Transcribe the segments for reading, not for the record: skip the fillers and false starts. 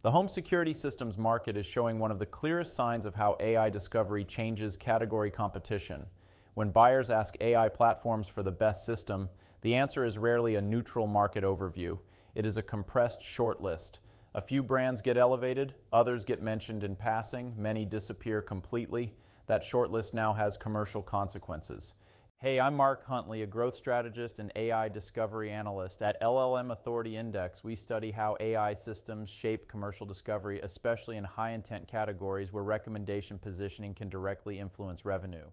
The home security systems market is showing one of the clearest signs of how AI discovery changes category competition. When buyers ask AI platforms for the best system, the answer is rarely a neutral market overview. It is a compressed shortlist. A few brands get elevated, others get mentioned in passing, many disappear completely. That shortlist now has commercial consequences. Hey, I'm Mark Huntley, a growth strategist and AI discovery analyst. At LLM Authority Index, we study how AI systems shape commercial discovery, especially in high-intent categories where recommendation positioning can directly influence revenue.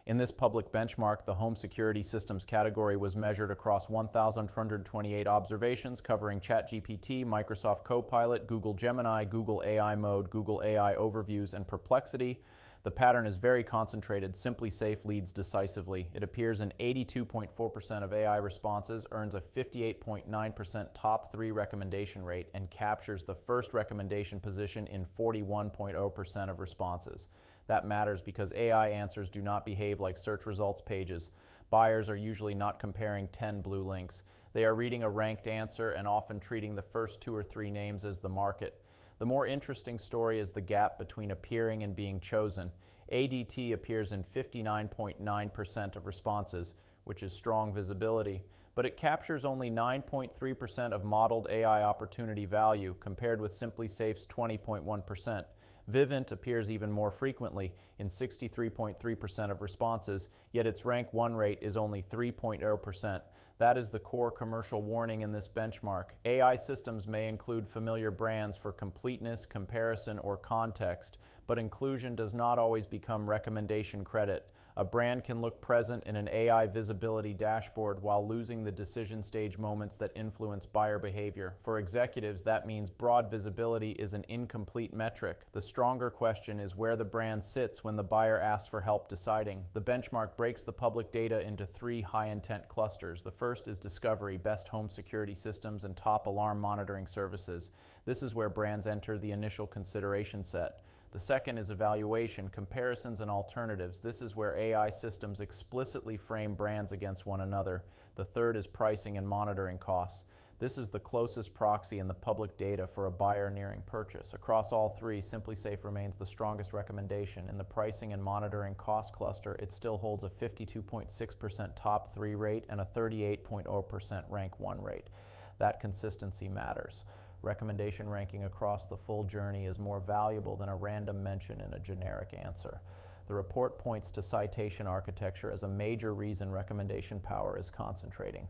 In this public benchmark, the home security systems category was measured across 1,228 observations covering ChatGPT, Microsoft Copilot, Google Gemini, Google AI Mode, Google AI Overviews, and Perplexity. The pattern is very concentrated. SimpliSafe leads decisively. It appears in 82.4% of AI responses, earns a 58.9% top 3 recommendation rate, and captures the first recommendation position in 41.0% of responses. That matters because AI answers do not behave like search results pages. Buyers are usually not comparing 10 blue links. They are reading a ranked answer and often treating the first 2 or 3 names as the market. The more interesting story is the gap between appearing and being chosen. ADT appears in 59.9% of responses, which is strong visibility, but it captures only 9.3% of modeled AI opportunity value, compared with SimpliSafe's 20.1%. Vivint appears even more frequently, in 63.3% of responses, yet its rank 1 rate is only 3.0%. That is the core commercial warning in this benchmark. AI systems may include familiar brands for completeness, comparison, or context, but inclusion does not always become recommendation credit. A brand can look present in an AI visibility dashboard while losing the decision stage moments that influence buyer behavior. For executives, that means broad visibility is an incomplete metric. The stronger question is where the brand sits when the buyer asks for help deciding. The benchmark breaks the public data into 3 high-intent clusters. The first is discovery, best home security systems, and top alarm monitoring services. This is where brands enter the initial consideration set. The second is evaluation, comparisons, and alternatives. This is where AI systems explicitly frame brands against one another. The third is pricing and monitoring costs. This is the closest proxy in the public data for a buyer nearing purchase. Across all 3, SimpliSafe remains the strongest recommendation. In the pricing and monitoring cost cluster, it still holds a 52.6% top 3 rate and a 38.0% rank 1 rate. That consistency matters. Recommendation ranking across the full journey is more valuable than a random mention in a generic answer. The report points to citation architecture as a major reason recommendation power is concentrating.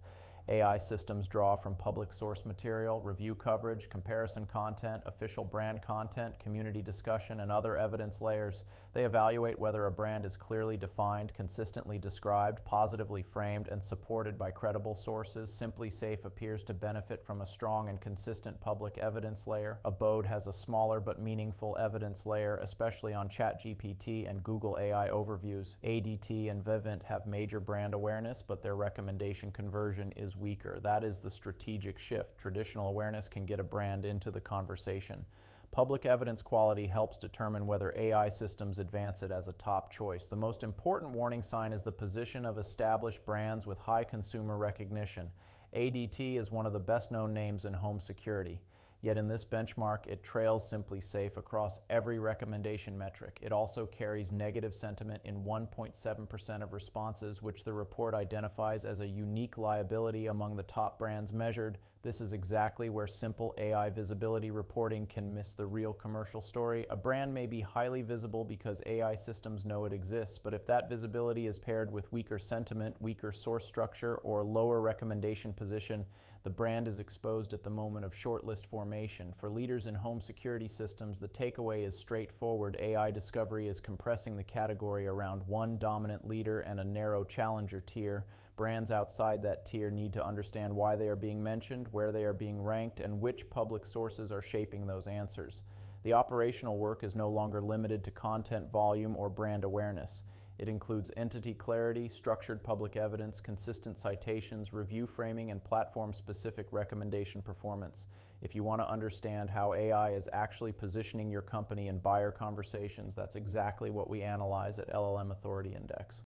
AI systems draw from public source material, review coverage, comparison content, official brand content, community discussion, and other evidence layers. They evaluate whether a brand is clearly defined, consistently described, positively framed, and supported by credible sources. SimpliSafe appears to benefit from a strong and consistent public evidence layer. Abode has a smaller but meaningful evidence layer, especially on ChatGPT and Google AI Overviews. ADT and Vivint have major brand awareness, but their recommendation conversion is weaker. That is the strategic shift. Traditional awareness can get a brand into the conversation. Public evidence quality helps determine whether AI systems advance it as a top choice. The most important warning sign is the position of established brands with high consumer recognition. ADT is one of the best-known names in home security. Yet in this benchmark, it trails SimpliSafe across every recommendation metric. It also carries negative sentiment in 1.7% of responses, which the report identifies as a unique liability among the top brands measured. This is exactly where simple AI visibility reporting can miss the real commercial story. A brand may be highly visible because AI systems know it exists, but if that visibility is paired with weaker sentiment, weaker source structure, or lower recommendation position, the brand is exposed at the moment of shortlist formation. For leaders in home security systems, the takeaway is straightforward. AI discovery is compressing the category around one dominant leader and a narrow challenger tier. Brands outside that tier need to understand why they are being mentioned, where they are being ranked, and which public sources are shaping those answers. The operational work is no longer limited to content volume or brand awareness. It includes entity clarity, structured public evidence, consistent citations, review framing, and platform-specific recommendation performance. If you want to understand how AI is actually positioning your company in buyer conversations, that's exactly what we analyze at LLM Authority Index.